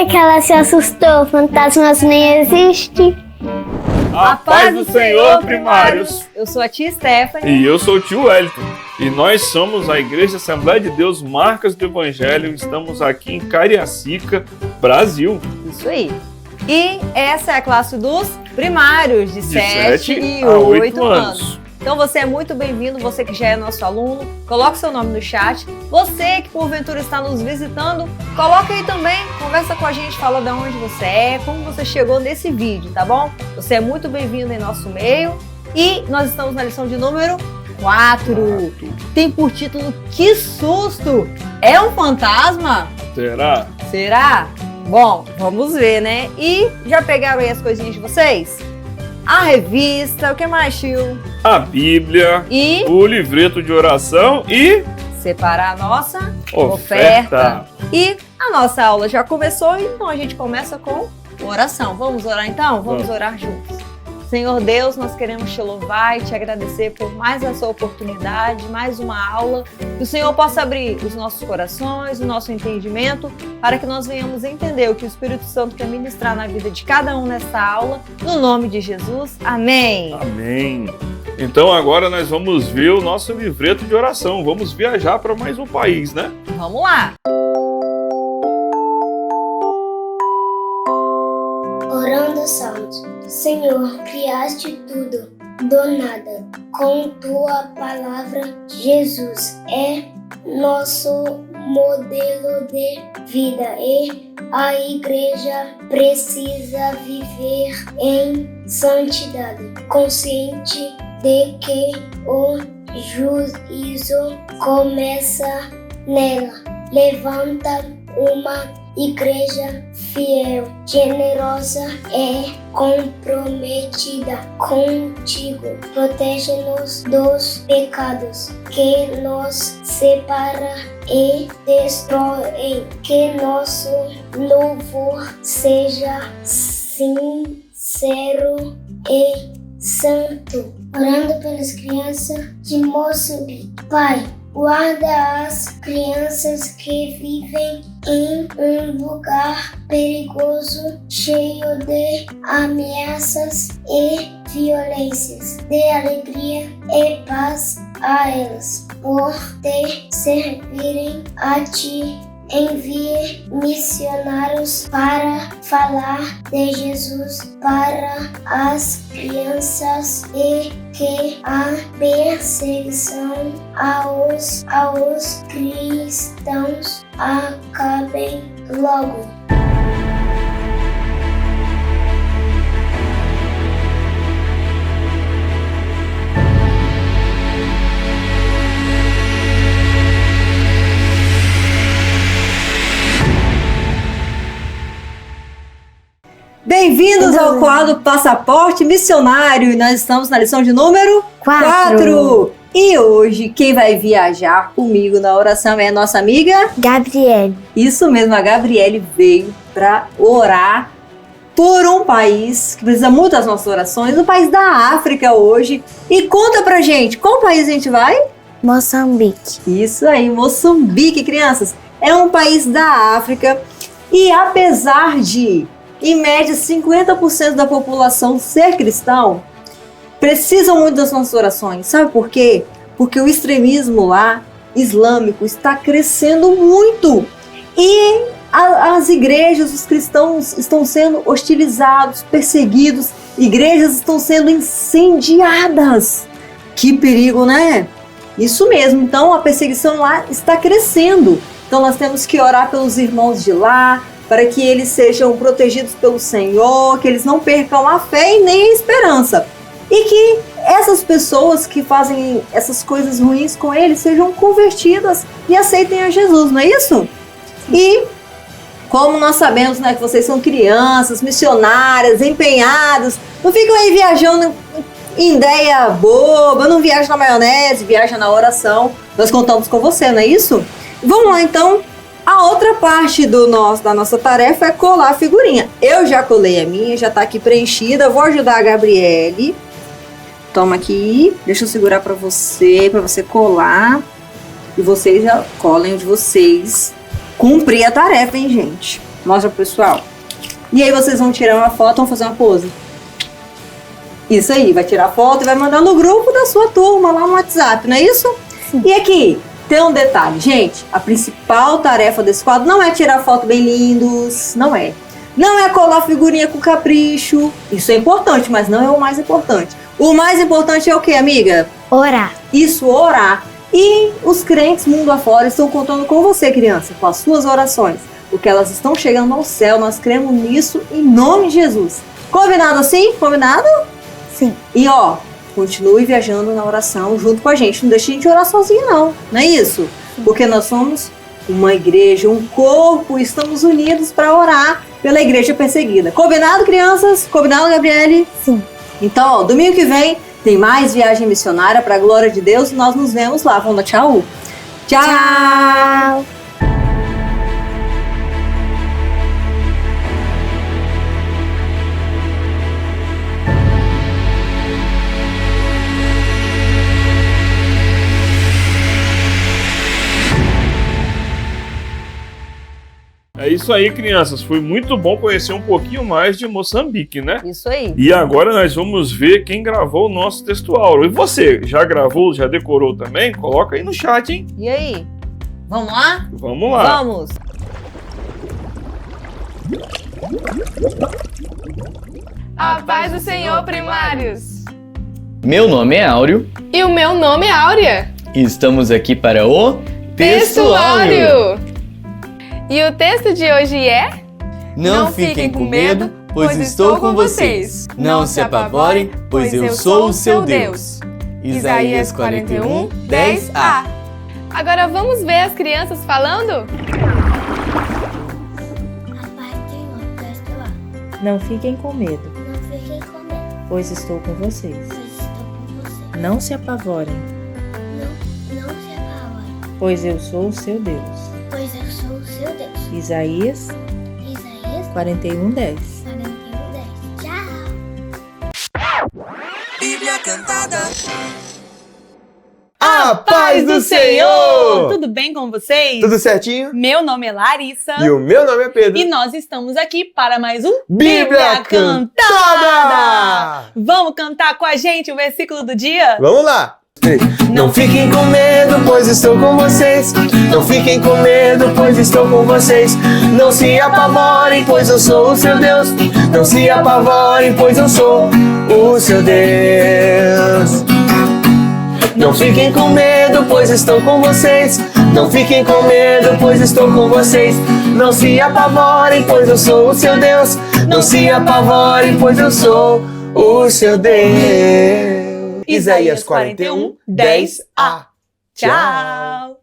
que ela se assustou? Fantasmas nem existem. A paz do Senhor, primários! Eu sou a tia Stephanie. E eu sou o tio Wellington. E nós somos a Igreja Assembleia de Deus Marcas do Evangelho. Estamos aqui em Cariacica, Brasil. Isso aí. E essa é a classe dos primários, de 7 e 8 anos. Então você é muito bem-vindo, você que já é nosso aluno, coloque seu nome no chat. Você que porventura está nos visitando, coloca aí também, conversa com a gente, fala de onde você é, como você chegou nesse vídeo, tá bom? Você é muito bem-vindo em nosso meio e nós estamos na lição de número 4. Tem por título Que Susto! É um fantasma? Será? Será? Bom, vamos ver, né? E já pegaram aí as coisinhas de vocês? A revista, o que mais, tio? A Bíblia, E o livreto de oração e separar a nossa oferta. E a nossa aula já começou, então a gente começa com oração. Vamos orar então? Vamos orar juntos. Senhor Deus, nós queremos te louvar e te agradecer por mais essa oportunidade, mais uma aula. Que o Senhor possa abrir os nossos corações, o nosso entendimento, para que nós venhamos entender o que o Espírito Santo quer ministrar na vida de cada um nesta aula. No nome de Jesus, amém. Amém. Então agora nós vamos ver o nosso livreto de oração. Vamos viajar para mais um país, né? Vamos lá. Orando Salmos. Senhor, criaste tudo do nada. Com tua palavra, Jesus é nosso modelo de vida e a igreja precisa viver em santidade, consciente de que o juízo começa nela. Levanta uma igreja fiel, generosa e comprometida contigo. Protege-nos dos pecados que nos separam e destroem. Que nosso louvor seja sincero e santo. Orando pelas crianças de Moçambique. Pai, guarda as crianças que vivem em um lugar perigoso, cheio de ameaças e violências. Dê alegria e paz a elas. Por te servirem a ti, envie missionários para falar de Jesus para as crianças e que a perseguição aos cristãos acabe logo. Bem-vindos ao quadro Passaporte Missionário e nós estamos na lição de número 4. E hoje quem vai viajar comigo na oração é a nossa amiga Gabriele. Isso mesmo, a Gabriele veio para orar por um país que precisa muito das nossas orações, o país da África hoje. E conta pra gente, qual país a gente vai? Moçambique. Isso aí, Moçambique, crianças. É um país da África e apesar de em média, 50% da população ser cristão, precisam muito das nossas orações. Sabe por quê? Porque o extremismo lá, islâmico, está crescendo muito. E as igrejas, os cristãos estão sendo hostilizados, perseguidos. Igrejas estão sendo incendiadas. Que perigo, né? Isso mesmo. Então, a perseguição lá está crescendo. Então, nós temos que orar pelos irmãos de lá, para que eles sejam protegidos pelo Senhor, que eles não percam a fé e nem a esperança. E que essas pessoas que fazem essas coisas ruins com eles sejam convertidas e aceitem a Jesus, não é isso? E como nós sabemos, né, que vocês são crianças, missionárias, empenhadas, não ficam aí viajando em ideia boba, não viaja na maionese, viaja na oração. Nós contamos com você, não é isso? Vamos lá então. A outra parte da nossa tarefa é colar a figurinha. Eu já colei a minha, já está aqui preenchida. Vou ajudar a Gabriele. Toma aqui, deixa eu segurar para você colar. E vocês já colem o de vocês. Cumprir a tarefa, hein, gente? Mostra pro pessoal. E aí vocês vão tirar uma foto, vão fazer uma pose. Isso aí, vai tirar foto e vai mandar no grupo da sua turma lá no WhatsApp, não é isso? Sim. E aqui, tem um detalhe. Gente, a principal tarefa desse quadro não é tirar foto bem lindos, não é. Não é colar figurinha com capricho. Isso é importante, mas não é o mais importante. O mais importante é o que, amiga? Orar. Isso, orar. E os crentes mundo afora estão contando com você, criança, com as suas orações. Porque elas estão chegando ao céu, nós cremos nisso em nome de Jesus. Combinado assim? Combinado? Sim. E ó, continue viajando na oração junto com a gente. Não deixe a gente orar sozinho, não é isso? Porque nós somos uma igreja, um corpo, estamos unidos para orar pela igreja perseguida. Combinado, crianças? Combinado, Gabriele? Sim. Então, ó, domingo que vem tem mais viagem missionária para a glória de Deus e nós nos vemos lá. Vamos dar tchau? Tchau! Tchau. É isso aí, crianças. Foi muito bom conhecer um pouquinho mais de Moçambique, né? Isso aí. E agora nós vamos ver quem gravou o nosso textual. E você, já gravou, já decorou também? Coloca aí no chat, hein? E aí? Vamos lá? Vamos lá. Vamos! A paz do Senhor, primários! Meu nome é Áureo E o meu nome é Áurea. e estamos aqui para o Textuário! E o texto de hoje é... Não fiquem com medo, pois estou com vocês. Não se apavorem, pois eu sou o seu Deus. Isaías 41, 10a. Agora vamos ver as crianças falando? Não fiquem com medo, Não fiquem com medo, pois estou com vocês. pois estou com você. Não se apavorem, Não se apavorem, pois eu sou o seu Deus. pois eu sou o seu Deus. Isaías Isaías 41, 10. 41, 10. Tchau! A paz do Senhor! Tudo bem com vocês? Tudo certinho? Meu nome é Larissa E o meu nome é Pedro. e nós estamos aqui para mais um Bíblia Cantada! Vamos cantar com a gente o versículo do dia? Vamos lá! Não fiquem com medo, pois estou com vocês. Não fiquem com medo, pois estou com vocês. Não se apavorem, pois eu sou o seu Deus. Não se apavorem, pois eu sou o seu Deus. Não fiquem com medo, pois estou com vocês. Não fiquem com medo, pois estou com vocês. Não se apavorem, pois eu sou o seu Deus. Não se apavorem, pois eu sou o seu Deus. Isaías 41, 10a. Tchau!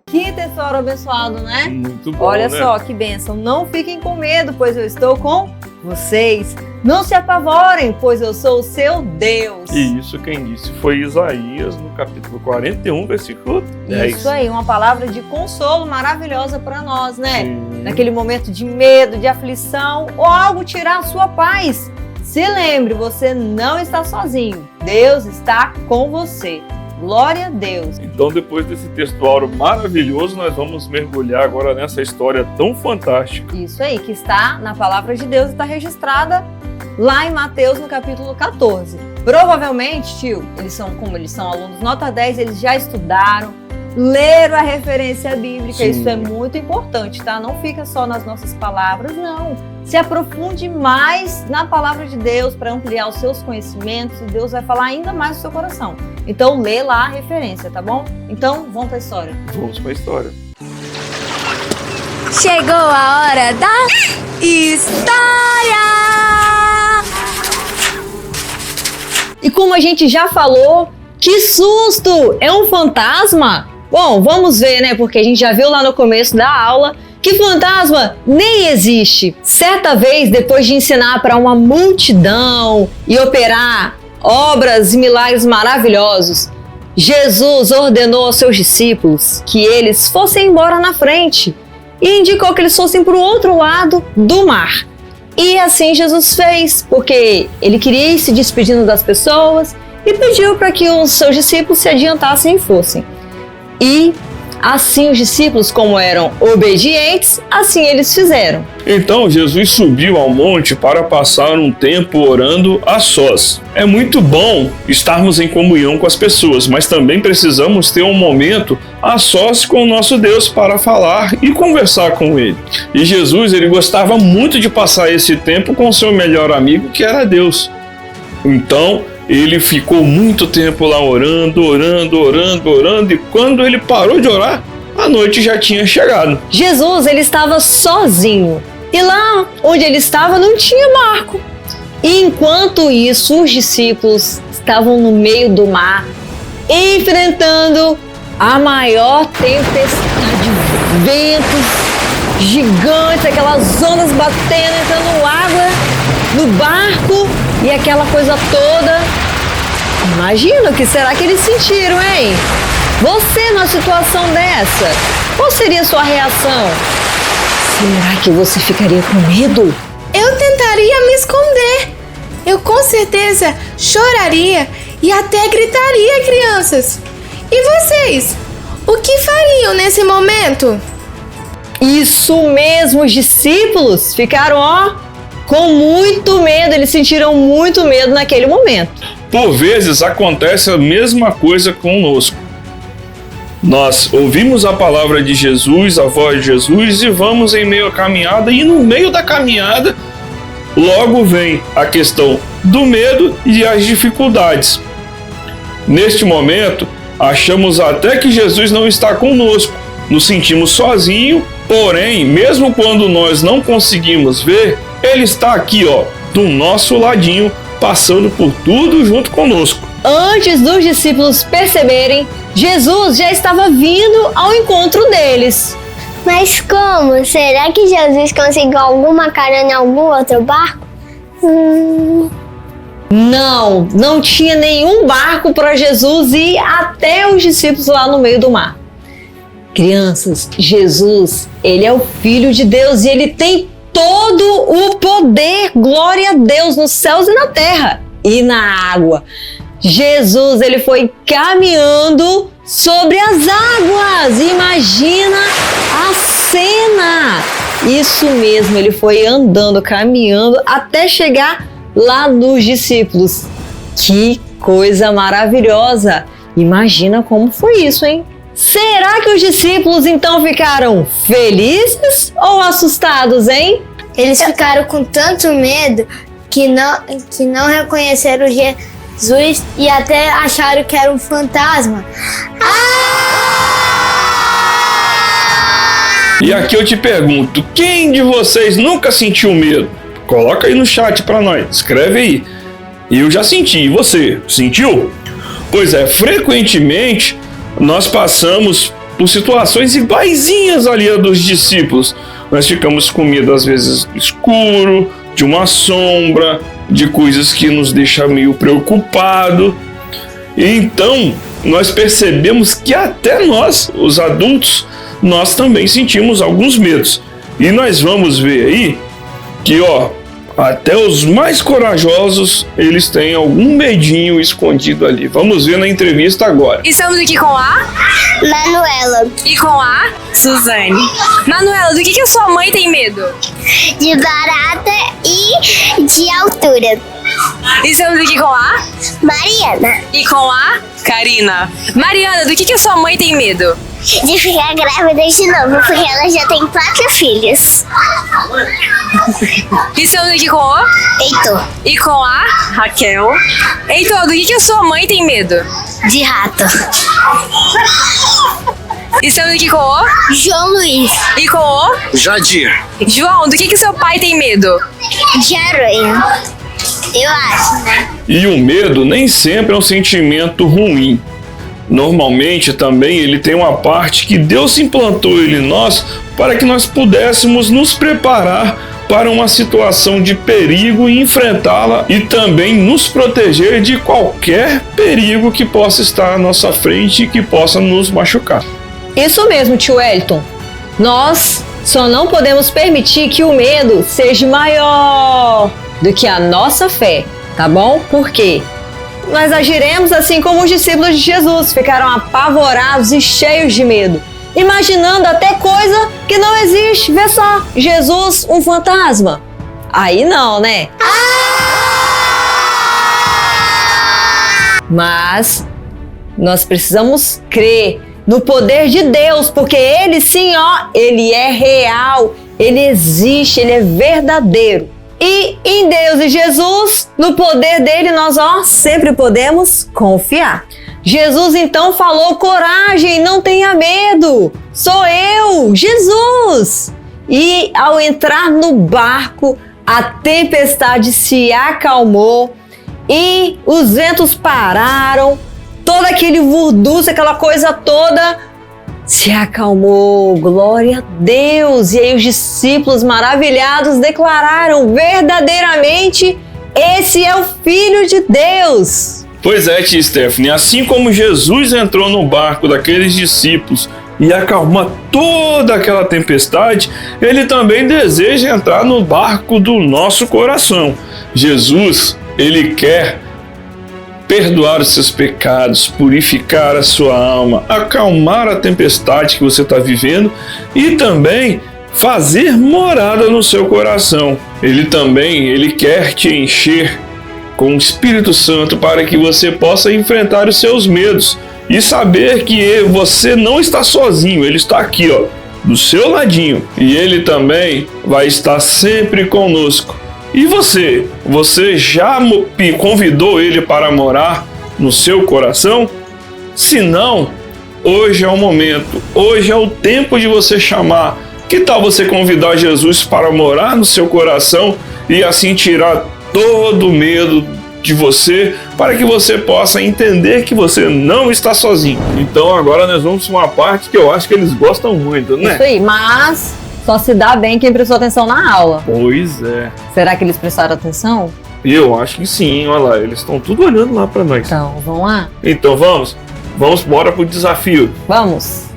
Que tesouro abençoado, né? Muito bom, Olha né? só que bênção. Não fiquem com medo, pois eu estou com vocês. Não se apavorem, pois eu sou o seu Deus. E isso quem disse foi Isaías, no capítulo 41, versículo 10. Isso aí, uma palavra de consolo maravilhosa para nós, né? Sim. Naquele momento de medo, de aflição ou algo tirar a sua paz. Se lembre, você não está sozinho. Deus está com você. Glória a Deus. Então, depois desse textual maravilhoso, nós vamos mergulhar agora nessa história tão fantástica. Isso aí, que está na palavra de Deus e está registrada lá em Mateus, no capítulo 14. Provavelmente, tio, como eles são alunos nota 10, eles já estudaram, leram a referência bíblica. Sim. Isso é muito importante, tá? Não fica só nas nossas palavras, não. Se aprofunde mais na palavra de Deus para ampliar os seus conhecimentos e Deus vai falar ainda mais no seu coração. Então, lê lá a referência, tá bom? Então, vamos para a história. Vamos para a história. Chegou a hora da história! E como a gente já falou, que susto! É um fantasma? Bom, vamos ver, né? Porque a gente já viu lá no começo da aula que fantasma nem existe. Certa vez, depois de ensinar para uma multidão e operar obras e milagres maravilhosos, Jesus ordenou aos seus discípulos que eles fossem embora na frente e indicou que eles fossem para o outro lado do mar. E assim Jesus fez, porque ele queria ir se despedindo das pessoas e pediu para que os seus discípulos se adiantassem e fossem. E Assim os discípulos, como eram obedientes, assim eles fizeram. Então Jesus subiu ao monte para passar um tempo orando a sós. É muito bom estarmos em comunhão com as pessoas, mas também precisamos ter um momento a sós com o nosso Deus para falar e conversar com Ele. E Jesus, ele gostava muito de passar esse tempo com seu melhor amigo, que era Deus. Então, ele ficou muito tempo lá orando, e quando ele parou de orar, a noite já tinha chegado. Jesus, ele estava sozinho. E lá onde ele estava não tinha barco. E enquanto isso, os discípulos estavam no meio do mar, enfrentando a maior tempestade, ventos gigantes, aquelas ondas batendo, entrando água no barco e aquela coisa toda. Imagina o que será que eles sentiram, hein? Você numa situação dessa, qual seria a sua reação? Será que você ficaria com medo? Eu tentaria me esconder. Eu com certeza choraria e até gritaria, crianças. E vocês? O que fariam nesse momento? Isso mesmo, os discípulos ficaram, com muito medo. Eles sentiram muito medo naquele momento. Por vezes acontece a mesma coisa conosco. Nós ouvimos a palavra de Jesus, a voz de Jesus, e vamos em meio à caminhada, e no meio da caminhada logo vem a questão do medo e as dificuldades. Neste momento, achamos até que Jesus não está conosco, nos sentimos sozinhos, porém, mesmo quando nós não conseguimos ver, Ele está aqui, do nosso ladinho, passando por tudo junto conosco. Antes dos discípulos perceberem, Jesus já estava vindo ao encontro deles. Mas como? Será que Jesus conseguiu alguma carona em algum outro barco? Não tinha nenhum barco para Jesus ir até os discípulos lá no meio do mar. Crianças, Jesus, ele é o Filho de Deus e ele tem todo o poder. Glória a Deus nos céus e na terra e na água. Jesus, ele foi caminhando sobre as águas. Imagina a cena. Isso mesmo, ele foi andando, caminhando até chegar lá nos discípulos. Que coisa maravilhosa. Imagina como foi isso, hein? Será que os discípulos então ficaram felizes ou assustados, hein? Eles ficaram com tanto medo que não reconheceram Jesus e até acharam que era um fantasma. E aqui eu te pergunto, quem de vocês nunca sentiu medo? Coloca aí no chat pra nós, escreve aí. Eu já senti, e você, sentiu? Pois é, frequentemente nós passamos por situações iguaizinhas ali a dos discípulos. Nós ficamos com medo às vezes do escuro, de uma sombra, de coisas que nos deixam meio preocupados. E então nós percebemos que até nós, os adultos, nós também sentimos alguns medos. E nós vamos ver aí que, até os mais corajosos, eles têm algum medinho escondido ali. Vamos ver na entrevista agora. Estamos aqui com a Manuela, e com a Suzane. Manuela, do que a sua mãe tem medo? de barata e de altura. Estamos aqui com a Mariana, e com a Karina. Mariana, do que a sua mãe tem medo? de ficar grávida de novo, porque ela já tem 4 filhos. Estamos aqui com o Heitor, e com a Raquel. Heitor, do que a sua mãe tem medo? de rato. Estamos aqui com o João Luiz, e com o Jadir. João, do que seu pai tem medo? de aranha. Eu acho, né? E o medo nem sempre é um sentimento ruim. Normalmente também ele tem uma parte que Deus implantou ele em nós para que nós pudéssemos nos preparar para uma situação de perigo e enfrentá-la, e também nos proteger de qualquer perigo que possa estar à nossa frente e que possa nos machucar. Isso mesmo, tio Wellington. Nós só não podemos permitir que o medo seja maior do que a nossa fé, tá bom? Por quê? Nós agiremos assim como os discípulos de Jesus, ficaram apavorados e cheios de medo. imaginando até coisa que não existe. Vê só, Jesus, um fantasma. Aí não, né? Mas nós precisamos crer no poder de Deus, porque Ele sim, ó, Ele é real, Ele existe, Ele é verdadeiro. E em Deus e Jesus, no poder dele, nós, ó, sempre podemos confiar. Jesus então falou: coragem, não tenha medo, sou eu, Jesus. E ao entrar no barco, a tempestade se acalmou e os ventos pararam, todo aquele vurdúcio, aquela coisa toda se acalmou, glória a Deus. E aí os discípulos maravilhados declararam: verdadeiramente esse é o Filho de Deus. Pois é, tia Stephanie, assim como Jesus entrou no barco daqueles discípulos e acalmou toda aquela tempestade, ele também deseja entrar no barco do nosso coração. Jesus, ele quer perdoar os seus pecados, purificar a sua alma, acalmar a tempestade que você está vivendo e também fazer morada no seu coração. Ele quer te encher com o Espírito Santo para que você possa enfrentar os seus medos e saber que você não está sozinho, ele está aqui, ó, do seu ladinho, e ele também vai estar sempre conosco. E você já convidou ele para morar no seu coração? Se não, hoje é o momento, hoje é o tempo de você chamar. Que tal você convidar Jesus para morar no seu coração e assim tirar todo o medo de você, para que você possa entender que você não está sozinho? Então agora nós vamos para uma parte que eu acho que eles gostam muito, né? Isso aí, mas só se dá bem quem prestou atenção na aula. Pois é. Será que eles prestaram atenção? Eu acho que sim, olha lá, eles estão tudo olhando lá para nós. Então, vamos lá? Então vamos embora pro desafio. Vamos!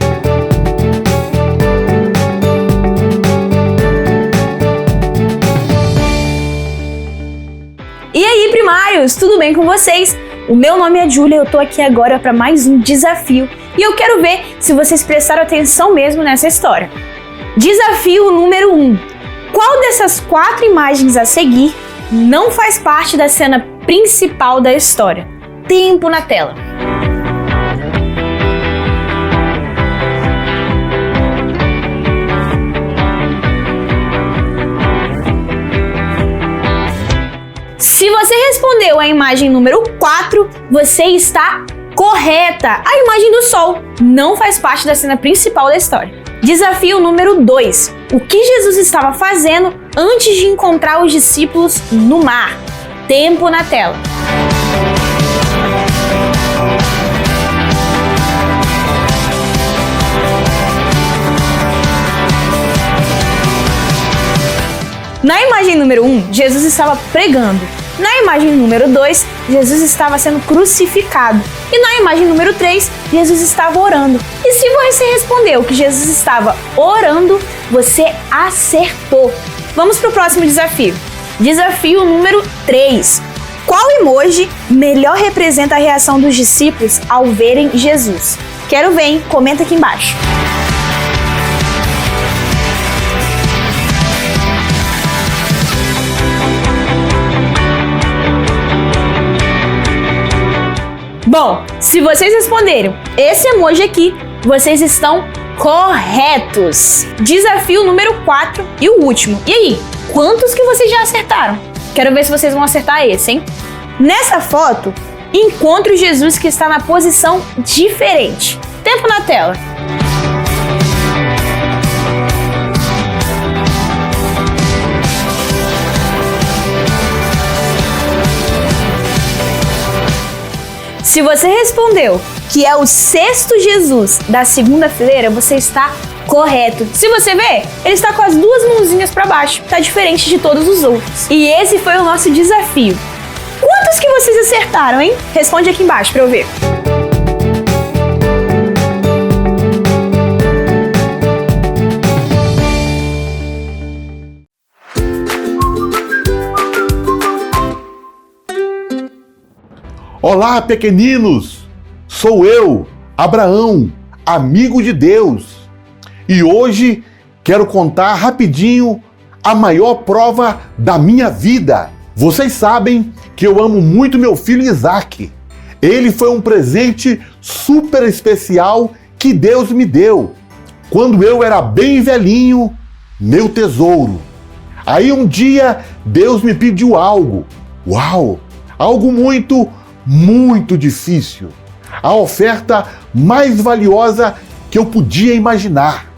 E aí, primários, tudo bem com vocês? O meu nome é Júlia e eu tô aqui agora para mais um desafio. E eu quero ver se vocês prestaram atenção mesmo nessa história. Desafio número 1. Qual dessas 4 imagens a seguir não faz parte da cena principal da história? Tempo na tela. Se você respondeu a imagem número 4, você está correta. A imagem do sol não faz parte da cena principal da história. Desafio número 2. O que Jesus estava fazendo antes de encontrar os discípulos no mar? Tempo na tela. Na imagem número 1, Jesus estava pregando. Na imagem número 2, Jesus estava sendo crucificado. E na imagem número 3, Jesus estava orando. E se você respondeu que Jesus estava orando, você acertou. Vamos para o próximo desafio. Desafio número 3. Qual emoji melhor representa a reação dos discípulos ao verem Jesus? Quero ver, hein? Comenta aqui embaixo. Bom, se vocês responderam esse emoji aqui, vocês estão corretos. Desafio número 4 e o último. E aí, quantos que vocês já acertaram? Quero ver se vocês vão acertar esse, hein? Nessa foto, encontre o Jesus que está na posição diferente. Tempo na tela. Se você respondeu que é o 6º Jesus da segunda fileira, você está correto. Se você ver, ele está com as 2 mãozinhas para baixo, tá diferente de todos os outros. E esse foi o nosso desafio. Quantos que vocês acertaram, hein? Responde aqui embaixo para eu ver. Olá, pequeninos! Sou eu, Abraão, amigo de Deus. E hoje quero contar rapidinho a maior prova da minha vida. Vocês sabem que eu amo muito meu filho Isaac. Ele foi um presente super especial que Deus me deu quando eu era bem velhinho, meu tesouro. Aí um dia Deus me pediu algo. Uau! Algo muito, muito difícil. A oferta mais valiosa que eu podia imaginar.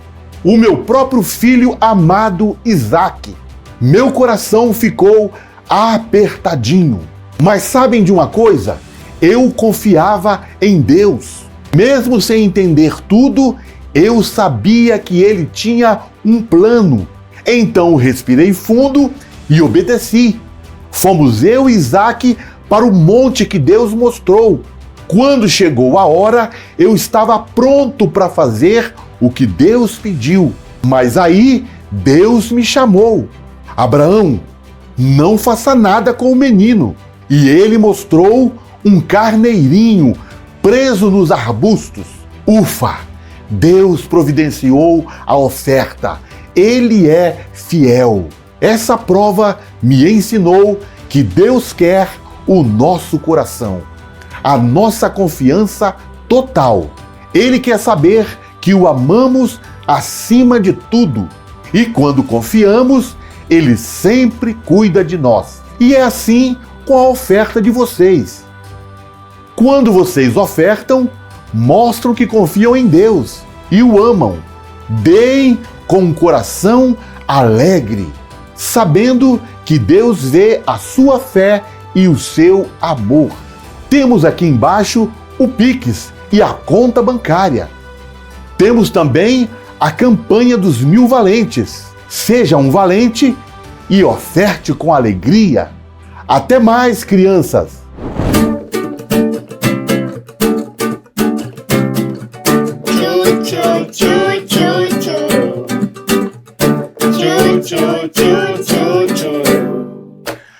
O meu próprio filho amado Isaac. Meu coração ficou apertadinho. Mas sabem de uma coisa? Eu confiava em Deus. Mesmo sem entender tudo, eu sabia que Ele tinha um plano. Então respirei fundo e obedeci. Fomos eu e Isaac para o monte que Deus mostrou. Quando chegou a hora, eu estava pronto para fazer o que Deus pediu. Mas aí Deus me chamou. Abraão, não faça nada com o menino. E ele mostrou um carneirinho preso nos arbustos. Ufa! Deus providenciou a oferta. Ele é fiel. Essa prova me ensinou que Deus quer o nosso coração, a nossa confiança total. Ele quer saber que o amamos acima de tudo. E quando confiamos, Ele sempre cuida de nós. E é assim com a oferta de vocês. Quando vocês ofertam, mostram que confiam em Deus e o amam. Deem com um coração alegre, sabendo que Deus vê a sua fé e o seu amor. Temos aqui embaixo o Pix e a conta bancária. Temos também a campanha dos 1000 valentes. Seja um valente e oferte com alegria. Até mais, crianças!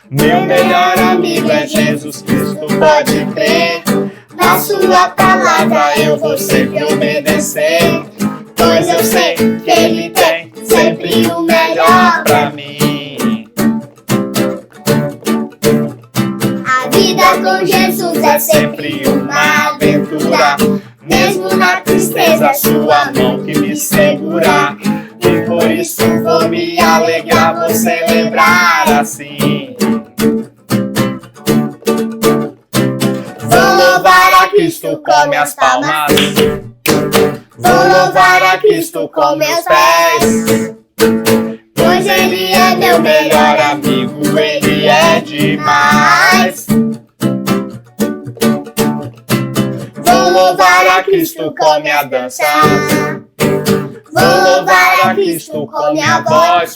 Meu melhor amigo é Jesus Cristo, pode crer. Na sua palavra eu vou sempre obedecer, pois eu sei que Ele tem sempre o melhor pra mim. A vida com Jesus é sempre uma aventura, mesmo na tristeza sua mão que me segura. E por isso vou me alegrar, vou celebrar assim. Vou louvar a Cristo com minhas palmas, vou louvar a Cristo com meus pés, pois Ele é meu melhor amigo, Ele é demais. Vou louvar a Cristo com minha dança, vou louvar a Cristo com minha voz,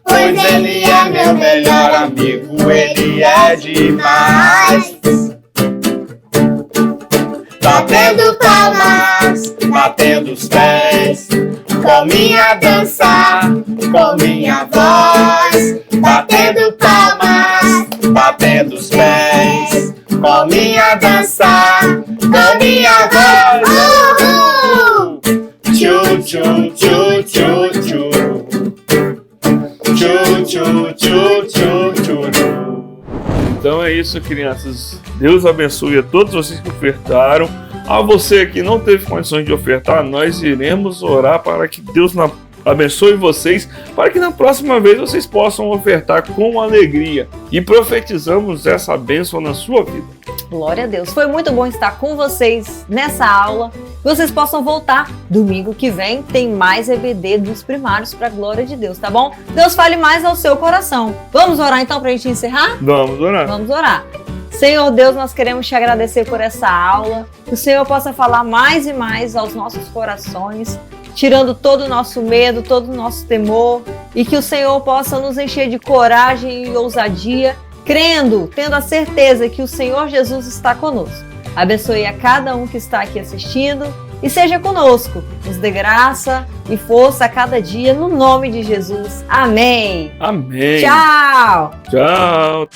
pois Ele é meu melhor amigo, Ele é demais. Batendo palmas, batendo os pés, com minha dança, com minha voz. Batendo palmas, batendo os pés, com minha dança, com minha voz. Tchu, tchu, tchu, tchu, tchu. Tchu, tchu, tchu, tchu, tchu. Então é isso, crianças. Deus abençoe a todos vocês que ofertaram. A você que não teve condições de ofertar, nós iremos orar para que Deus abençoe vocês, para que na próxima vez vocês possam ofertar com alegria. E profetizamos essa bênção na sua vida. Glória a Deus. Foi muito bom estar com vocês nessa aula. Vocês possam voltar domingo que vem. Tem mais EBD dos primários para a glória de Deus, tá bom? Deus fale mais ao seu coração. Vamos orar então para a gente encerrar? Vamos orar. Vamos orar. Senhor Deus, nós queremos te agradecer por essa aula. Que o Senhor possa falar mais e mais aos nossos corações, tirando todo o nosso medo, todo o nosso temor, e que o Senhor possa nos encher de coragem e ousadia, crendo, tendo a certeza que o Senhor Jesus está conosco. Abençoe a cada um que está aqui assistindo e seja conosco. Nos dê graça e força a cada dia, no nome de Jesus. Amém. Amém. Tchau. Tchau.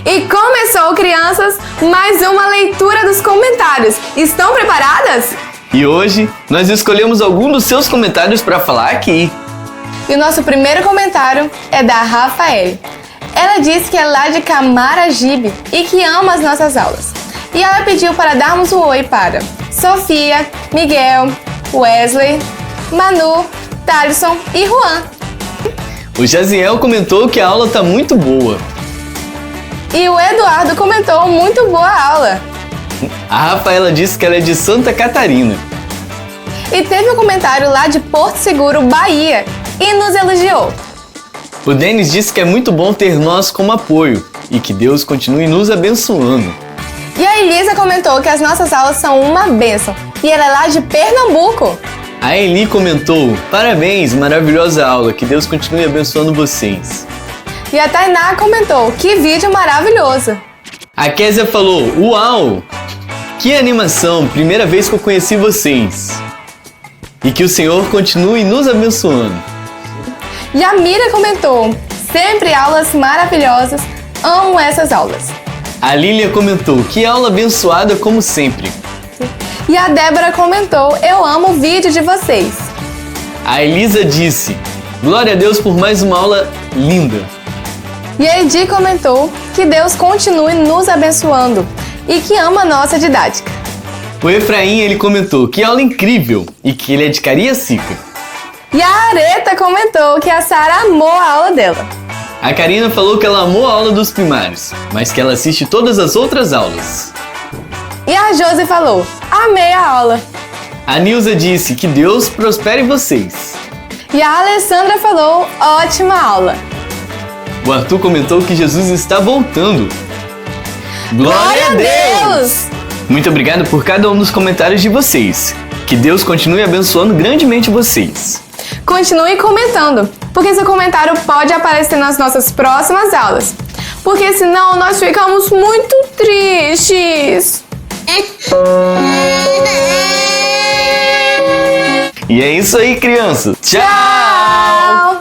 E começou, crianças, mais uma leitura dos comentários. Estão preparadas? E hoje nós escolhemos alguns dos seus comentários para falar aqui. E o nosso primeiro comentário é da Rafael. Ela disse que é lá de Camaragibe e que ama as nossas aulas. E ela pediu para darmos um oi para Sofia, Miguel, Wesley, Manu, Thaleson e Juan. O Jaziel comentou que a aula tá muito boa. E o Eduardo comentou muito boa aula. A Rafaela disse que ela é de Santa Catarina. E teve um comentário lá de Porto Seguro, Bahia, e nos elogiou. O Denis disse que é muito bom ter nós como apoio e que Deus continue nos abençoando. E a Elisa comentou que as nossas aulas são uma bênção e ela é lá de Pernambuco. A Eli comentou: parabéns, maravilhosa aula, que Deus continue abençoando vocês. E a Tainá comentou: que vídeo maravilhoso. A Késia falou: uau, que animação, primeira vez que eu conheci vocês. E que o Senhor continue nos abençoando. E a Mira comentou: sempre aulas maravilhosas, amo essas aulas. A Lília comentou: que aula abençoada como sempre. E a Débora comentou: eu amo o vídeo de vocês. A Elisa disse: glória a Deus por mais uma aula linda. E a Edi comentou que Deus continue nos abençoando e que ama a nossa didática. O Efraim, ele comentou: que aula incrível, e que ele é de Cariacica. E a Areta comentou que a Sara amou a aula dela. A Karina falou que ela amou a aula dos primários, mas que ela assiste todas as outras aulas. E a Josi falou: amei a aula. A Nilza disse: que Deus prospere vocês. E a Alessandra falou: ótima aula. O Arthur comentou que Jesus está voltando. Glória a Deus! Muito obrigado por cada um dos comentários de vocês. Que Deus continue abençoando grandemente vocês. Continue comentando, porque seu comentário pode aparecer nas nossas próximas aulas. Porque senão nós ficamos muito tristes. E é isso aí, crianças. Tchau!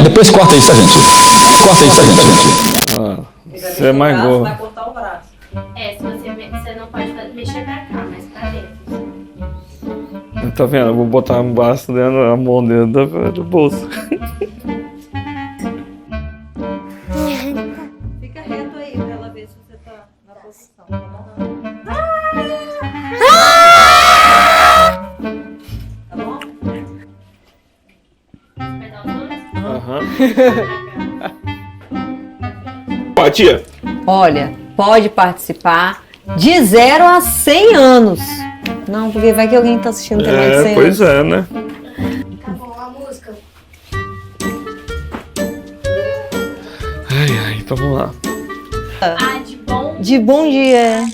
Depois corta isso, tá, gente? Corta isso, tá, gente? Você é mais gordo. Se você não pode mexer pra cá, mas pra dentro. Tá vendo? Eu vou botar um braço dentro, a mão dentro do bolso. Fica reto aí pra ela ver se você tá na posição. Tá bom? Tia. Olha, pode participar de 0 a 100 anos. Não, porque vai que alguém tá assistindo tem mais de 100 anos. Pois é, né? Tá bom, a música. Ai, então vamos lá. Ah, de bom. De bom dia.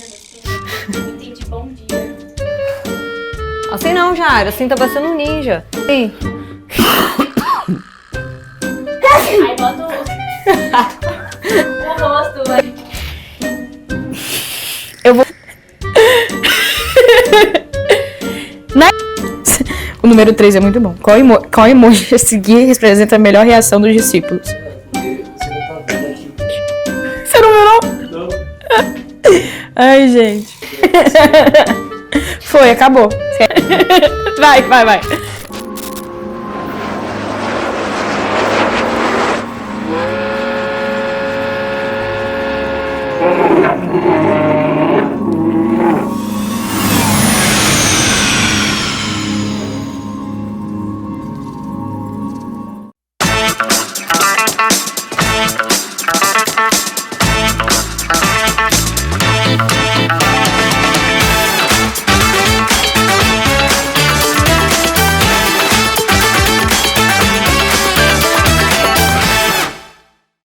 Entendi, bom dia. Assim não, Jairo. Assim tá parecendo um ninja. Sim. Aí bota o rosto, vai. Eu vou. O número 3 é muito bom. Qual emoji a seguir representa a melhor reação dos discípulos? Você não viu, não? Ai, gente. Foi, acabou. Vai.